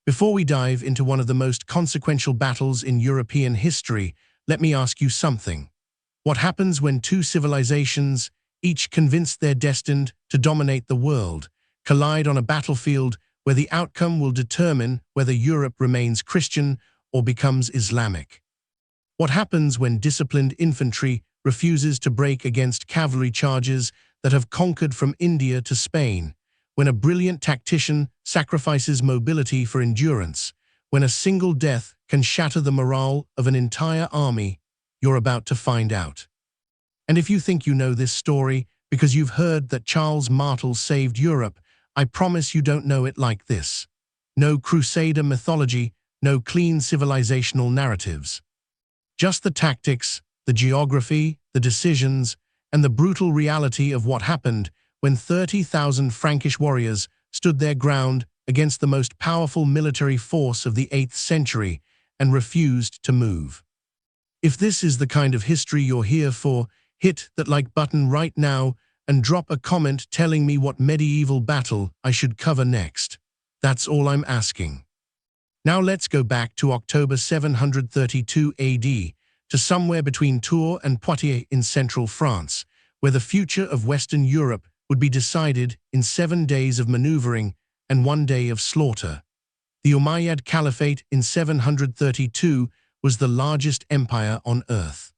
Before we dive into one of the most consequential battles in European history, let me ask you something. What happens when two civilizations, each convinced they're destined to dominate the world, collide on a battlefield where the outcome will determine whether Europe remains Christian or becomes Islamic? What happens when disciplined infantry refuses to break against cavalry charges that have conquered from India to Spain? When a brilliant tactician sacrifices mobility for endurance? When a single death can shatter the morale of an entire army? You're about to find out. And if you think you know this story because you've heard that Charles Martel saved Europe, I promise you don't know it like this. No crusader mythology, no clean civilizational narratives. Just the tactics, the geography, the decisions, and the brutal reality of what happened when 30,000 Frankish warriors stood their ground against the most powerful military force of the 8th century and refused to move. If this is the kind of history you're here for, hit that like button right now and drop a comment telling me what medieval battle I should cover next. That's all I'm asking. Now let's go back to October 732 AD, to somewhere between Tours and Poitiers in central France, where the future of Western Europe would be decided in 7 days of maneuvering and 1 day of slaughter. The Umayyad Caliphate in 732 was the largest empire on earth.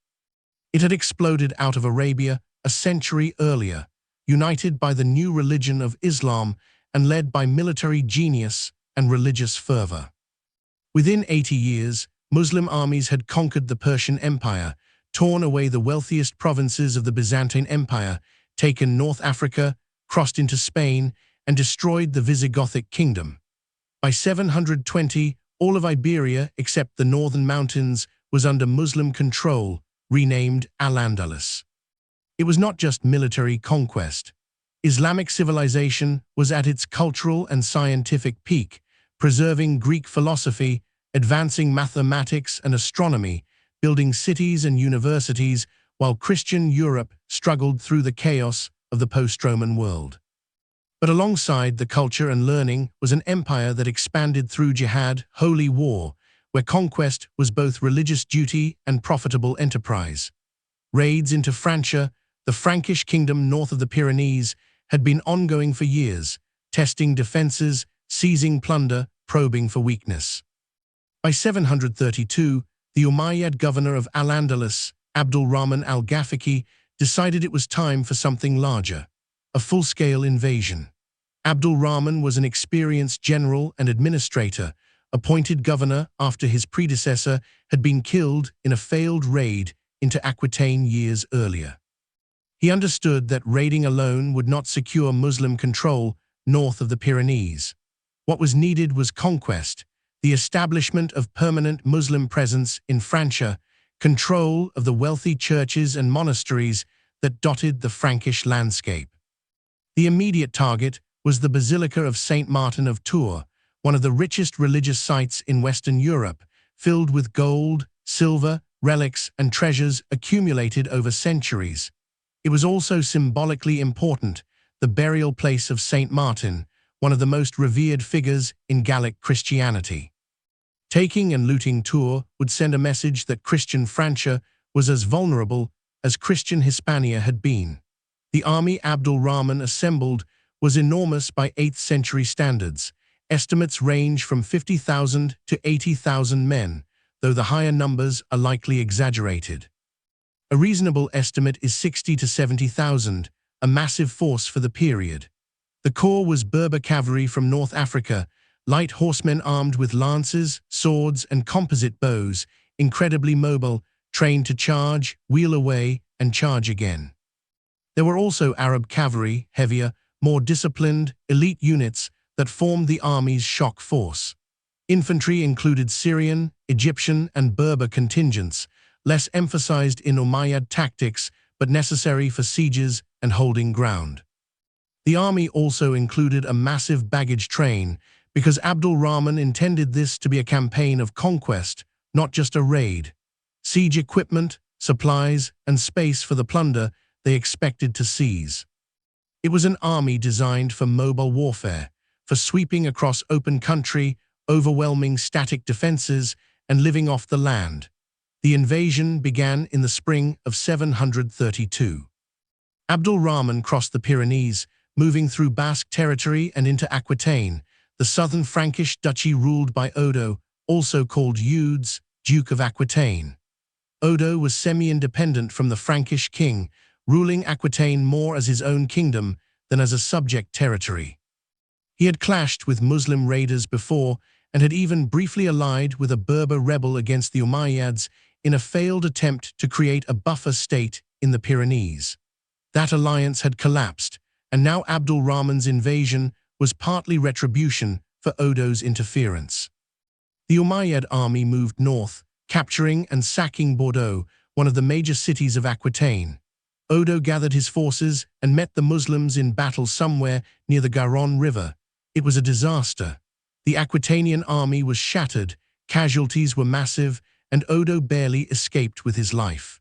It had exploded out of Arabia a century earlier, united by the new religion of Islam and led by military genius and religious fervor. Within 80 years, Muslim armies had conquered the Persian Empire, torn away the wealthiest provinces of the Byzantine Empire, taken North Africa, crossed into Spain, and destroyed the Visigothic kingdom. By 720, all of Iberia, except the northern mountains, was under Muslim control, renamed Al-Andalus. It was not just military conquest. Islamic civilization was at its cultural and scientific peak, preserving Greek philosophy, advancing mathematics and astronomy, building cities and universities, while Christian Europe struggled through the chaos of the post-Roman world. But alongside the culture and learning was an empire that expanded through jihad, holy war, where conquest was both religious duty and profitable enterprise. Raids into Francia, the Frankish kingdom north of the Pyrenees, had been ongoing for years, testing defenses, seizing plunder, probing for weakness. By 732, the Umayyad governor of Al-Andalus, Abdul Rahman al-Ghafiqi, decided it was time for something larger, a full-scale invasion. Abdul Rahman was an experienced general and administrator, appointed governor after his predecessor had been killed in a failed raid into Aquitaine years earlier. He understood that raiding alone would not secure Muslim control north of the Pyrenees. What was needed was conquest, the establishment of permanent Muslim presence in Francia, control of the wealthy churches and monasteries that dotted the Frankish landscape. The immediate target was the Basilica of Saint Martin of Tours, one of the richest religious sites in Western Europe, filled with gold, silver, relics, and treasures accumulated over centuries. It was also symbolically important, the burial place of Saint Martin, one of the most revered figures in Gallic Christianity. Taking and looting Tours would send a message that Christian Francia was as vulnerable as Christian Hispania had been. The army Abdul Rahman assembled was enormous by 8th century standards. Estimates range from 50,000 to 80,000 men, though the higher numbers are likely exaggerated. A reasonable estimate is 60 to 70,000, a massive force for the period. The core was Berber cavalry from North Africa, light horsemen armed with lances, swords, and composite bows, incredibly mobile, trained to charge, wheel away, and charge again. There were also Arab cavalry, heavier, more disciplined, elite units that formed the army's shock force. Infantry included Syrian, Egyptian, and Berber contingents, less emphasized in Umayyad tactics but necessary for sieges and holding ground. The army also included a massive baggage train, because Abdul Rahman intended this to be a campaign of conquest, not just a raid. Siege equipment, supplies, and space for the plunder they expected to seize. It was an army designed for mobile warfare, for sweeping across open country, overwhelming static defenses, and living off the land. The invasion began in the spring of 732. Abdul-Rahman crossed the Pyrenees, moving through Basque territory and into Aquitaine, the southern Frankish duchy ruled by Odo, also called Eudes, Duke of Aquitaine. Odo was semi-independent from the Frankish king, ruling Aquitaine more as his own kingdom than as a subject territory. He had clashed with Muslim raiders before and had even briefly allied with a Berber rebel against the Umayyads in a failed attempt to create a buffer state in the Pyrenees. That alliance had collapsed, and now Abdul-Rahman's invasion was partly retribution for Odo's interference. The Umayyad army moved north, capturing and sacking Bordeaux, one of the major cities of Aquitaine. Odo gathered his forces and met the Muslims in battle somewhere near the Garonne River. It was a disaster. The Aquitanian army was shattered, casualties were massive, and Odo barely escaped with his life.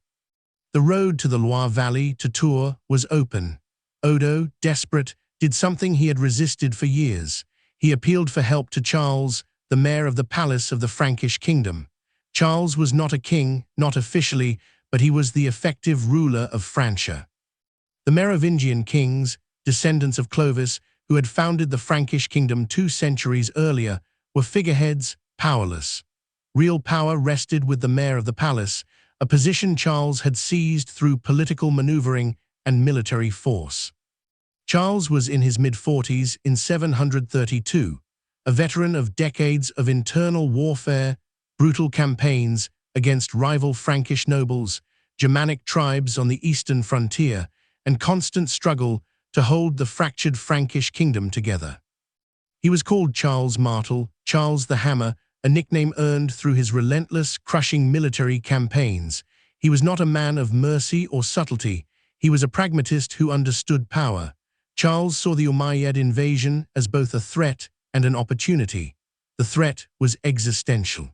The road to the Loire Valley to Tours was open. Odo, desperate, did something he had resisted for years. He appealed for help to Charles, the mayor of the palace of the Frankish kingdom. Charles was not a king, not officially, but he was the effective ruler of Francia. The Merovingian kings, descendants of Clovis, who had founded the Frankish kingdom 2 centuries earlier, were figureheads, powerless. Real power rested with the mayor of the palace, a position Charles had seized through political maneuvering and military force. Charles was in his mid-40s in 732, a veteran of decades of internal warfare, brutal campaigns against rival Frankish nobles, Germanic tribes on the eastern frontier, and constant struggle to hold the fractured Frankish kingdom together. He was called Charles Martel, Charles the Hammer, a nickname earned through his relentless, crushing military campaigns. He was not a man of mercy or subtlety. He was a pragmatist who understood power. Charles saw the Umayyad invasion as both a threat and an opportunity. The threat was existential.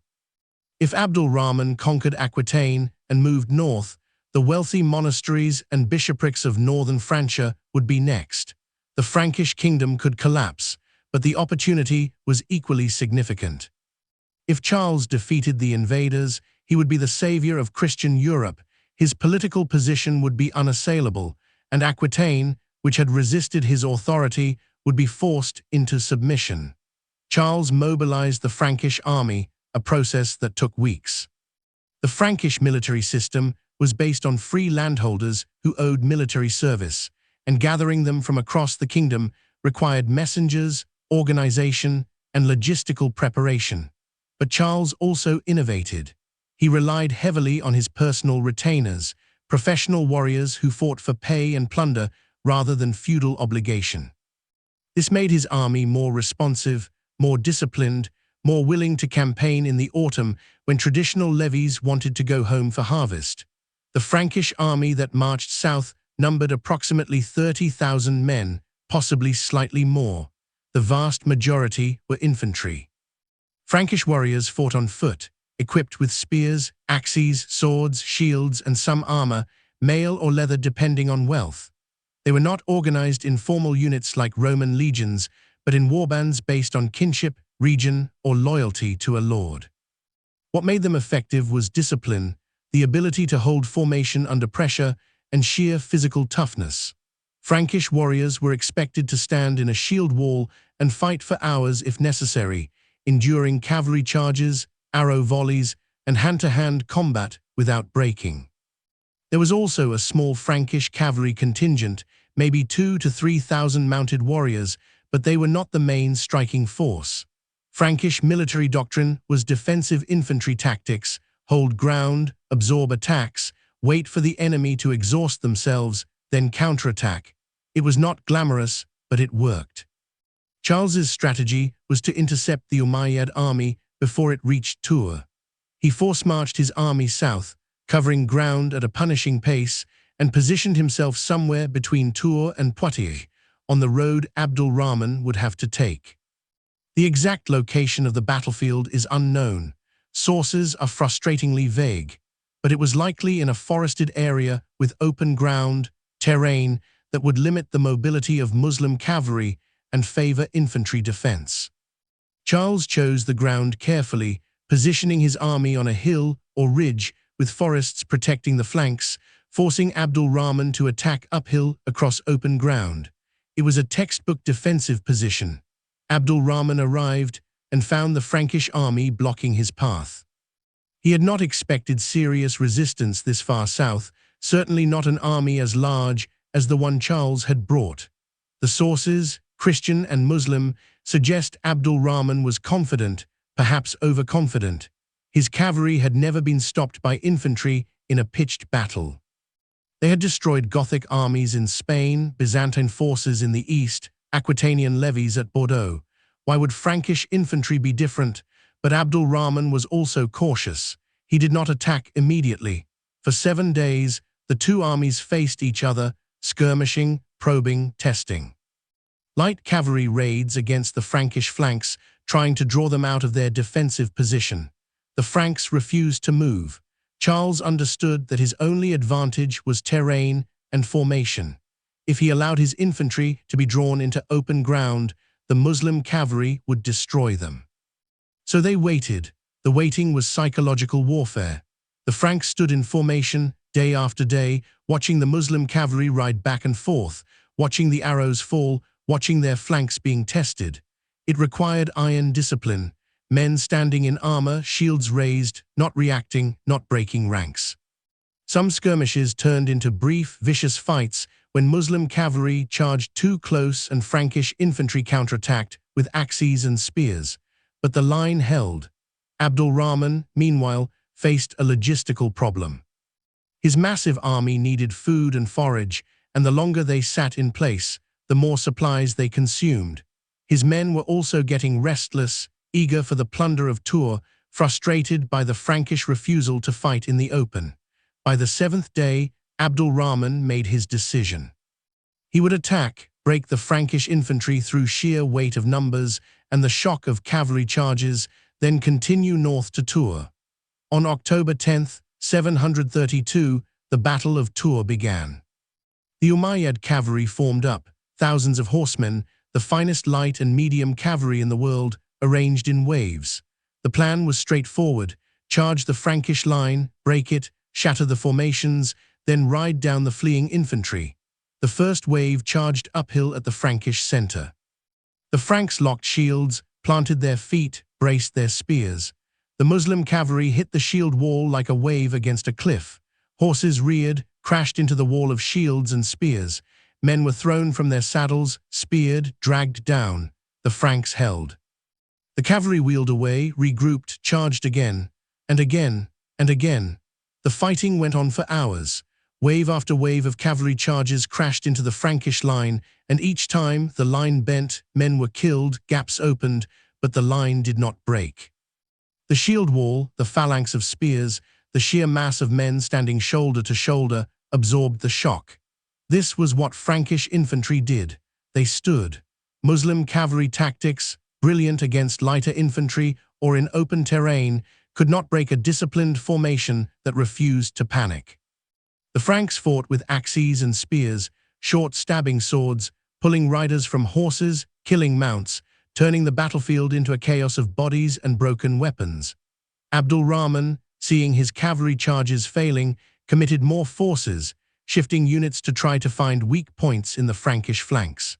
If Abdul-Rahman conquered Aquitaine and moved north, the wealthy monasteries and bishoprics of northern Francia would be next. The Frankish kingdom could collapse, but the opportunity was equally significant. If Charles defeated the invaders, he would be the savior of Christian Europe. His political position would be unassailable, and Aquitaine, which had resisted his authority, would be forced into submission. Charles mobilized the Frankish army, a process that took weeks. The Frankish military system was based on free landholders who owed military service, and gathering them from across the kingdom required messengers, organization, and logistical preparation. But Charles also innovated. He relied heavily on his personal retainers, professional warriors who fought for pay and plunder rather than feudal obligation. This made his army more responsive, more disciplined, more willing to campaign in the autumn when traditional levies wanted to go home for harvest. The Frankish army that marched south numbered approximately 30,000 men, possibly slightly more. The vast majority were infantry. Frankish warriors fought on foot, equipped with spears, axes, swords, shields, and some armor, mail or leather depending on wealth. They were not organized in formal units like Roman legions, but in warbands based on kinship, region, or loyalty to a lord. What made them effective was discipline, the ability to hold formation under pressure, and sheer physical toughness. Frankish warriors were expected to stand in a shield wall and fight for hours if necessary, enduring cavalry charges, arrow volleys, and hand-to-hand combat without breaking. There was also a small Frankish cavalry contingent, maybe 2,000 to 3,000 mounted warriors, but they were not the main striking force. Frankish military doctrine was defensive infantry tactics: hold ground, absorb attacks, wait for the enemy to exhaust themselves, then counterattack. It was not glamorous, but it worked. Charles's strategy was to intercept the Umayyad army before it reached Tours. He force-marched his army south, covering ground at a punishing pace, and positioned himself somewhere between Tours and Poitiers, on the road Abdul-Rahman would have to take. The exact location of the battlefield is unknown. Sources are frustratingly vague, but it was likely in a forested area with open ground, terrain that would limit the mobility of Muslim cavalry and favor infantry defense. Charles chose the ground carefully, positioning his army on a hill or ridge with forests protecting the flanks, forcing Abdul Rahman to attack uphill across open ground. It was a textbook defensive position. Abdul Rahman arrived and found the Frankish army blocking his path. He had not expected serious resistance this far south, certainly not an army as large as the one Charles had brought. The sources, Christian and Muslim, suggest Abdul Rahman was confident, perhaps overconfident. His cavalry had never been stopped by infantry in a pitched battle. They had destroyed Gothic armies in Spain, Byzantine forces in the east, Aquitanian levies at Bordeaux. Why would Frankish infantry be different? But Abdul Rahman was also cautious. He did not attack immediately. For 7 days, the two armies faced each other, skirmishing, probing, testing. Light cavalry raids against the Frankish flanks, trying to draw them out of their defensive position. The Franks refused to move. Charles understood that his only advantage was terrain and formation. If he allowed his infantry to be drawn into open ground, the Muslim cavalry would destroy them. So they waited. The waiting was psychological warfare. The Franks stood in formation, day after day, watching the Muslim cavalry ride back and forth, watching the arrows fall, watching their flanks being tested. It required iron discipline. Men standing in armor, shields raised, not reacting, not breaking ranks. Some skirmishes turned into brief, vicious fights when Muslim cavalry charged too close and Frankish infantry counterattacked with axes and spears. But the line held. Abdul Rahman, meanwhile, faced a logistical problem. His massive army needed food and forage, and the longer they sat in place, the more supplies they consumed. His men were also getting restless, eager for the plunder of Tours, frustrated by the Frankish refusal to fight in the open. By the 7th day, Abdul Rahman made his decision. He would attack, break the Frankish infantry through sheer weight of numbers and the shock of cavalry charges, then continue north to Tours. On October 10, 732, the Battle of Tours began. The Umayyad cavalry formed up, thousands of horsemen, the finest light and medium cavalry in the world, arranged in waves. The plan was straightforward: charge the Frankish line, break it, shatter the formations, then ride down the fleeing infantry. The first wave charged uphill at the Frankish center. The Franks locked shields, planted their feet, braced their spears. The Muslim cavalry hit the shield wall like a wave against a cliff. Horses reared, crashed into the wall of shields and spears. Men were thrown from their saddles, speared, dragged down. The Franks held. The cavalry wheeled away, regrouped, charged again, and again, and again. The fighting went on for hours. Wave after wave of cavalry charges crashed into the Frankish line, and each time the line bent, men were killed, gaps opened, but the line did not break. The shield wall, the phalanx of spears, the sheer mass of men standing shoulder to shoulder, absorbed the shock. This was what Frankish infantry did. They stood. Muslim cavalry tactics, brilliant against lighter infantry or in open terrain, could not break a disciplined formation that refused to panic. The Franks fought with axes and spears, short stabbing swords, pulling riders from horses, killing mounts, turning the battlefield into a chaos of bodies and broken weapons. Abdul Rahman, seeing his cavalry charges failing, committed more forces, shifting units to try to find weak points in the Frankish flanks.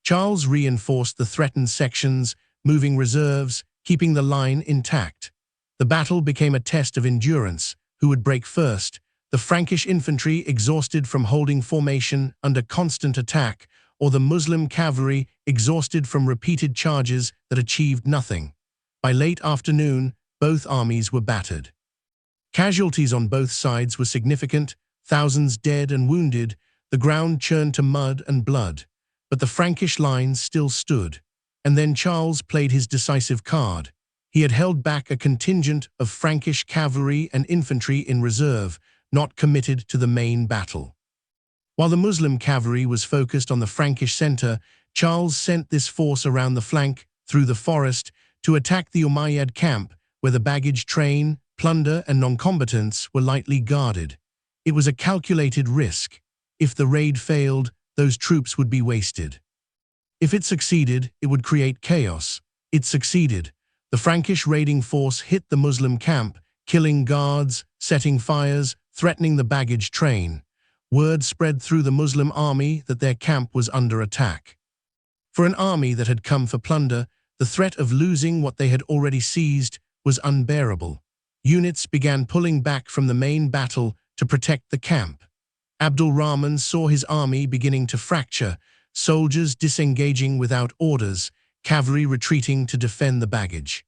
Charles reinforced the threatened sections, moving reserves, keeping the line intact. The battle became a test of endurance. Who would break first? The Frankish infantry, exhausted from holding formation under constant attack, or the Muslim cavalry, exhausted from repeated charges that achieved nothing. By late afternoon, both armies were battered. Casualties on both sides were significant, thousands dead and wounded. The ground churned to mud and blood. But the Frankish lines still stood. And then Charles played his decisive card. He had held back a contingent of Frankish cavalry and infantry in reserve, not committed to the main battle. While the Muslim cavalry was focused on the Frankish center, Charles sent this force around the flank, through the forest, to attack the Umayyad camp, where the baggage train, plunder, and non-combatants were lightly guarded. It was a calculated risk. If the raid failed, those troops would be wasted. If it succeeded, it would create chaos. It succeeded. The Frankish raiding force hit the Muslim camp, killing guards, setting fires, threatening the baggage train. Word spread through the Muslim army that their camp was under attack. For an army that had come for plunder, the threat of losing what they had already seized was unbearable. Units began pulling back from the main battle to protect the camp. Abdul Rahman saw his army beginning to fracture, soldiers disengaging without orders, cavalry retreating to defend the baggage.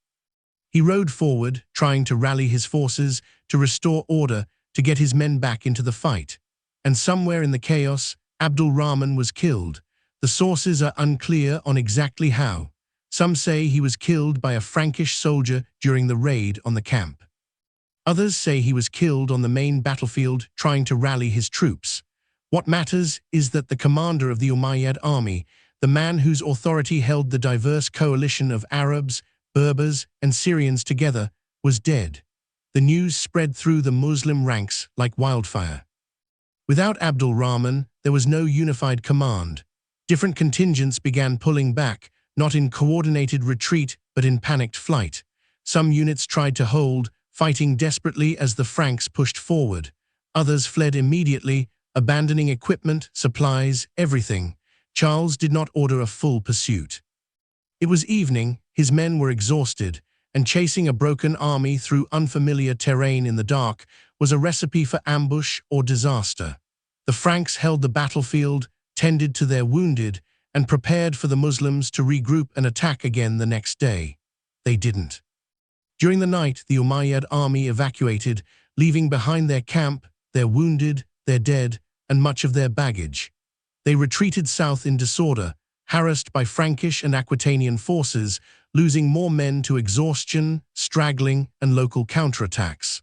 He rode forward, trying to rally his forces, to restore order, to get his men back into the fight. And somewhere in the chaos, Abdul Rahman was killed. The sources are unclear on exactly how. Some say he was killed by a Frankish soldier during the raid on the camp. Others say he was killed on the main battlefield trying to rally his troops. What matters is that the commander of the Umayyad army, the man whose authority held the diverse coalition of Arabs, Berbers, and Syrians together, was dead. The news spread through the Muslim ranks like wildfire. Without Abdul Rahman, there was no unified command. Different contingents began pulling back, not in coordinated retreat but in panicked flight. Some units tried to hold, fighting desperately as the Franks pushed forward. Others fled immediately, abandoning equipment, supplies, everything. Charles did not order a full pursuit. It was evening, his men were exhausted, and chasing a broken army through unfamiliar terrain in the dark was a recipe for ambush or disaster. The Franks held the battlefield, tended to their wounded, and prepared for the Muslims to regroup and attack again the next day. They didn't. During the night, the Umayyad army evacuated, leaving behind their camp, their wounded, their dead, and much of their baggage. They retreated south in disorder, harassed by Frankish and Aquitanian forces, losing more men to exhaustion, straggling, and local counterattacks.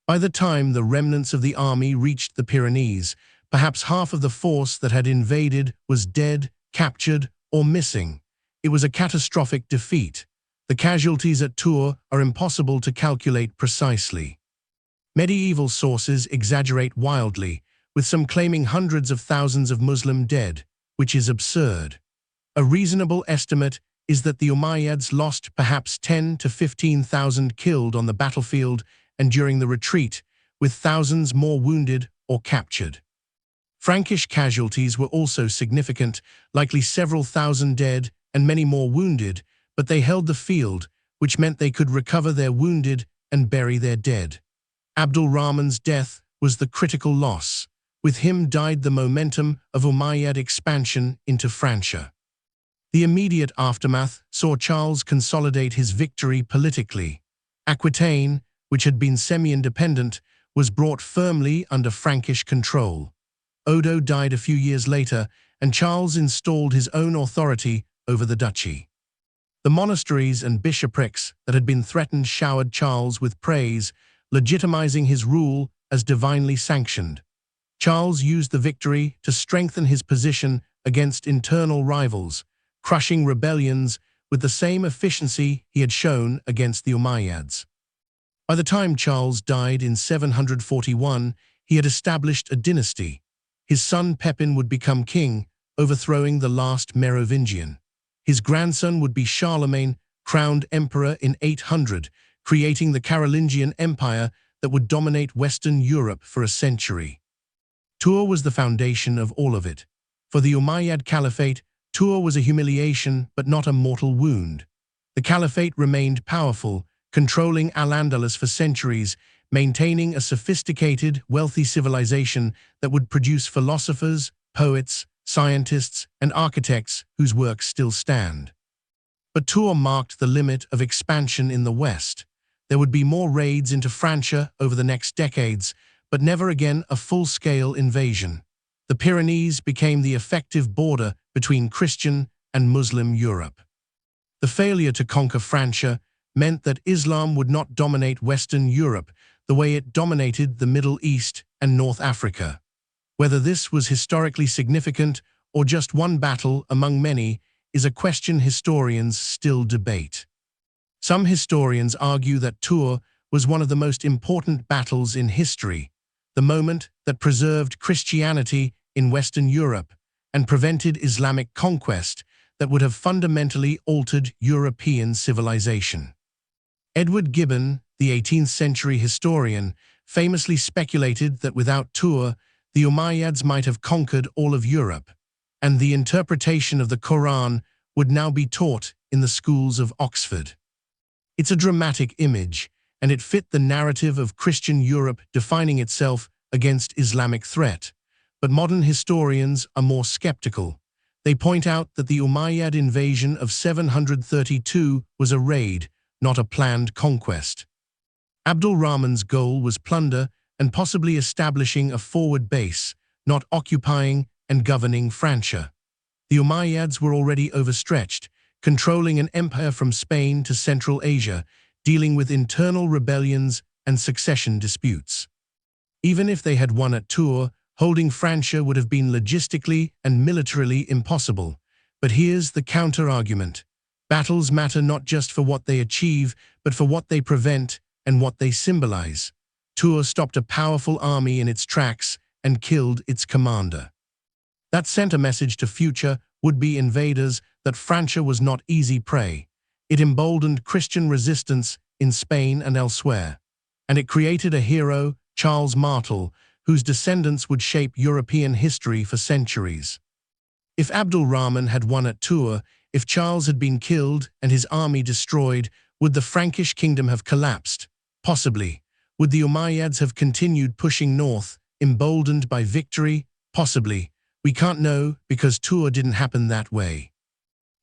By the time the remnants of the army reached the Pyrenees, perhaps half of the force that had invaded was dead, captured, or missing. It was a catastrophic defeat. The casualties at Tours are impossible to calculate precisely. Medieval sources exaggerate wildly, with some claiming hundreds of thousands of Muslim dead, which is absurd. A reasonable estimate is that the Umayyads lost perhaps 10 to 15,000 killed on the battlefield and during the retreat, with thousands more wounded or captured. Frankish casualties were also significant, likely several thousand dead and many more wounded, but they held the field, which meant they could recover their wounded and bury their dead. Abdul Rahman's death was the critical loss. With him died the momentum of Umayyad expansion into Francia. The immediate aftermath saw Charles consolidate his victory politically. Aquitaine, which had been semi-independent, was brought firmly under Frankish control. Odo died a few years later, and Charles installed his own authority over the duchy. The monasteries and bishoprics that had been threatened showered Charles with praise, legitimizing his rule as divinely sanctioned. Charles used the victory to strengthen his position against internal rivals, crushing rebellions with the same efficiency he had shown against the Umayyads. By the time Charles died in 741, he had established a dynasty. His son Pepin would become king, overthrowing the last Merovingian. His grandson would be Charlemagne, crowned emperor in 800, creating the Carolingian Empire that would dominate Western Europe for a century. Tours was the foundation of all of it. For the Umayyad Caliphate, Tours was a humiliation but not a mortal wound. The Caliphate remained powerful, controlling Al-Andalus for centuries, maintaining a sophisticated, wealthy civilization that would produce philosophers, poets, scientists, and architects whose works still stand. But Tours marked the limit of expansion in the West. There would be more raids into Francia over the next decades, but never again a full-scale invasion. The Pyrenees became the effective border between Christian and Muslim Europe. The failure to conquer Francia meant that Islam would not dominate Western Europe the way it dominated the Middle East and North Africa. Whether this was historically significant or just one battle among many is a question historians still debate. Some historians argue that Tours was one of the most important battles in history, the moment that preserved Christianity in Western Europe and prevented Islamic conquest, that would have fundamentally altered European civilization. Edward Gibbon, the 18th century historian, famously speculated that without Tours, the Umayyads might have conquered all of Europe, and the interpretation of the Quran would now be taught in the schools of Oxford. It's a dramatic image, and it fit the narrative of Christian Europe defining itself against Islamic threat. But modern historians are more skeptical. They point out that the Umayyad invasion of 732 was a raid, not a planned conquest. Abdul Rahman's goal was plunder and possibly establishing a forward base, not occupying and governing Francia. The Umayyads were already overstretched, controlling an empire from Spain to Central Asia, dealing with internal rebellions and succession disputes. Even if they had won at Tours, holding Francia would have been logistically and militarily impossible. But here's the counter-argument. Battles matter not just for what they achieve, but for what they prevent and what they symbolize. Tours stopped a powerful army in its tracks and killed its commander. That sent a message to future would-be invaders that Francia was not easy prey. It emboldened Christian resistance in Spain and elsewhere. And it created a hero, Charles Martel, whose descendants would shape European history for centuries. If Abdul Rahman had won at Tours, if Charles had been killed and his army destroyed, would the Frankish kingdom have collapsed? Possibly. Would the Umayyads have continued pushing north, emboldened by victory? Possibly. We can't know because Tours didn't happen that way.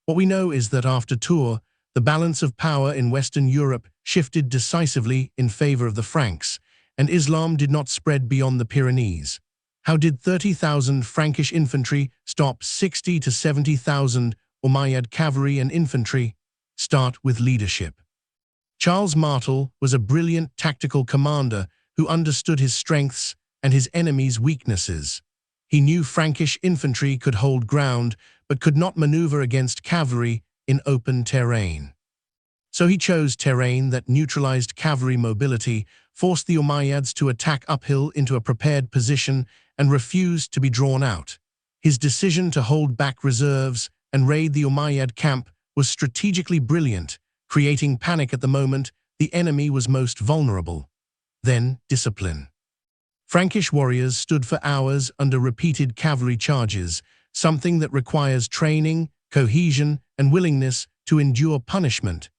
What we know is that after Tours, the balance of power in Western Europe shifted decisively in favor of the Franks, and Islam did not spread beyond the Pyrenees. How did 30,000 Frankish infantry stop 60 to 70,000 Umayyad cavalry and infantry? Start with leadership. Charles Martel was a brilliant tactical commander who understood his strengths and his enemy's weaknesses. He knew Frankish infantry could hold ground, but could not maneuver against cavalry in open terrain. So he chose terrain that neutralized cavalry mobility, forced the Umayyads to attack uphill into a prepared position, and refused to be drawn out. His decision to hold back reserves and raid the Umayyad camp was strategically brilliant, creating panic at the moment the enemy was most vulnerable. Then, discipline. Frankish warriors stood for hours under repeated cavalry charges, something that requires training, cohesion, and willingness to endure punishment.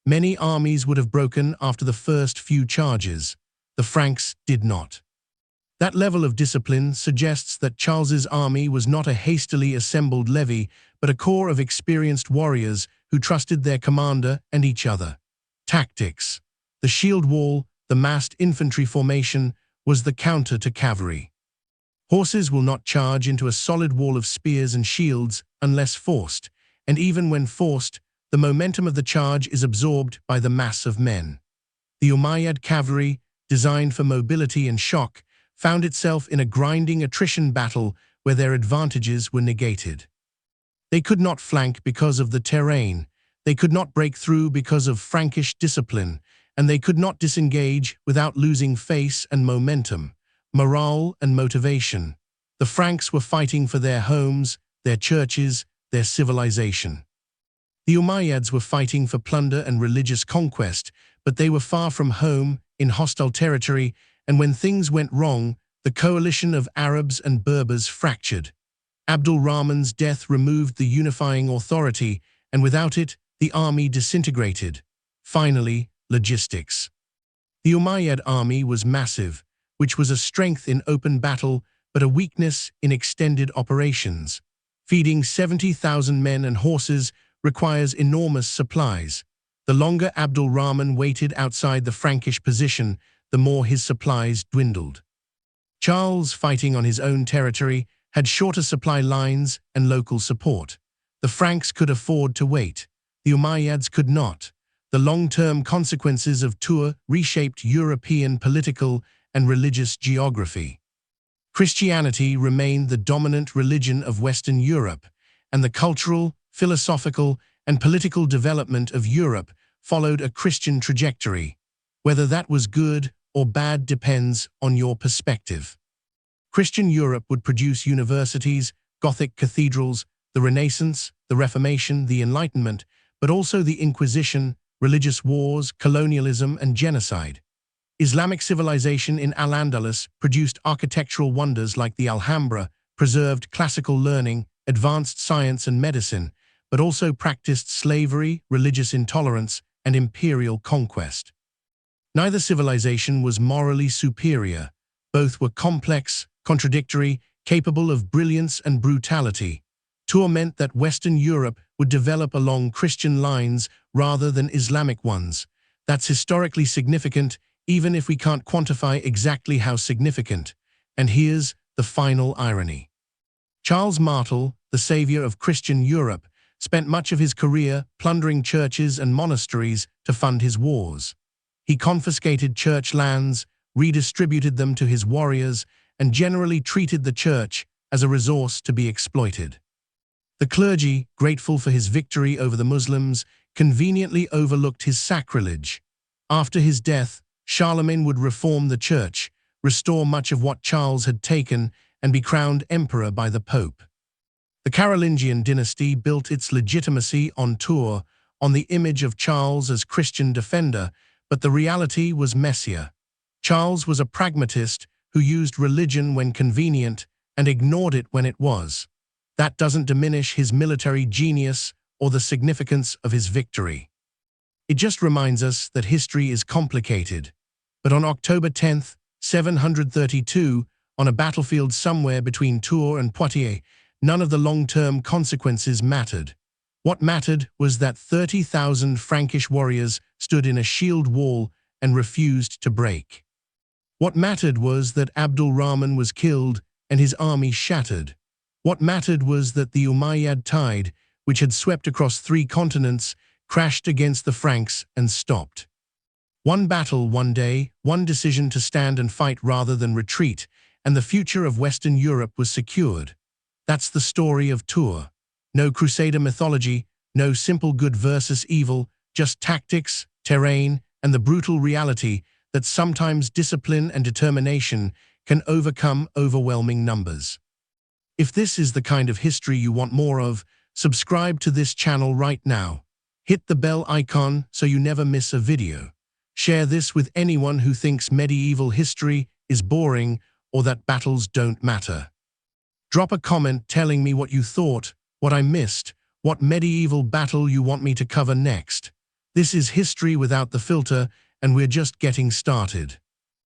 Many armies would have broken after the first few charges. The Franks did not. That level of discipline suggests that Charles's army was not a hastily assembled levy, but a corps of experienced warriors who trusted their commander and each other. Tactics. The shield wall, the massed infantry formation, was the counter to cavalry. Horses will not charge into a solid wall of spears and shields unless forced, and even when forced, the momentum of the charge is absorbed by the mass of men. The Umayyad cavalry, designed for mobility and shock, found itself in a grinding attrition battle where their advantages were negated. They could not flank because of the terrain, they could not break through because of Frankish discipline, and they could not disengage without losing face and momentum, morale and motivation. The Franks were fighting for their homes, their churches, their civilization. The Umayyads were fighting for plunder and religious conquest, but they were far from home, in hostile territory, and when things went wrong, the coalition of Arabs and Berbers fractured. Abdul Rahman's death removed the unifying authority, and without it, the army disintegrated. Finally, logistics. The Umayyad army was massive, which was a strength in open battle, but a weakness in extended operations. Feeding 70,000 men and horses requires enormous supplies. The longer Abdul Rahman waited outside the Frankish position, the more his supplies dwindled. Charles, fighting on his own territory, had shorter supply lines and local support. The Franks could afford to wait. The Umayyads could not. The long-term consequences of Tours reshaped European political and religious geography. Christianity remained the dominant religion of Western Europe, and the cultural, philosophical, and political development of Europe followed a Christian trajectory. Whether that was good or bad depends on your perspective. Christian Europe would produce universities, Gothic cathedrals, the Renaissance, the Reformation, the Enlightenment, but also the Inquisition, religious wars, colonialism, and genocide. Islamic civilization in Al-Andalus produced architectural wonders like the Alhambra, preserved classical learning, advanced science and medicine, but also practiced slavery, religious intolerance, and imperial conquest. Neither civilization was morally superior. Both were complex, contradictory, capable of brilliance and brutality. Tour meant that Western Europe would develop along Christian lines rather than Islamic ones. That's historically significant, even if we can't quantify exactly how significant. And here's the final irony. Charles Martel, the savior of Christian Europe, spent much of his career plundering churches and monasteries to fund his wars. He confiscated church lands, redistributed them to his warriors, and generally treated the church as a resource to be exploited. The clergy, grateful for his victory over the Muslims, conveniently overlooked his sacrilege. After his death, Charlemagne would reform the church, restore much of what Charles had taken, and be crowned emperor by the Pope. The Carolingian dynasty built its legitimacy on Tours, on the image of Charles as Christian defender, but the reality was messier. Charles was a pragmatist who used religion when convenient and ignored it when it was. That doesn't diminish his military genius or the significance of his victory. It just reminds us that history is complicated. But on October 10, 732, on a battlefield somewhere between Tours and Poitiers, none of the long-term consequences mattered. What mattered was that 30,000 Frankish warriors stood in a shield wall and refused to break. What mattered was that Abdul Rahman was killed and his army shattered. What mattered was that the Umayyad tide, which had swept across 3 continents, crashed against the Franks and stopped. One battle, one day, one decision to stand and fight rather than retreat, and the future of Western Europe was secured. That's the story of Tours. No crusader mythology, no simple good versus evil, just tactics, terrain, and the brutal reality that sometimes discipline and determination can overcome overwhelming numbers. If this is the kind of history you want more of, subscribe to this channel right now. Hit the bell icon so you never miss a video. Share this with anyone who thinks medieval history is boring or that battles don't matter. Drop a comment telling me what you thought, what I missed, what medieval battle you want me to cover next. This is History Without the Filter, and we're just getting started.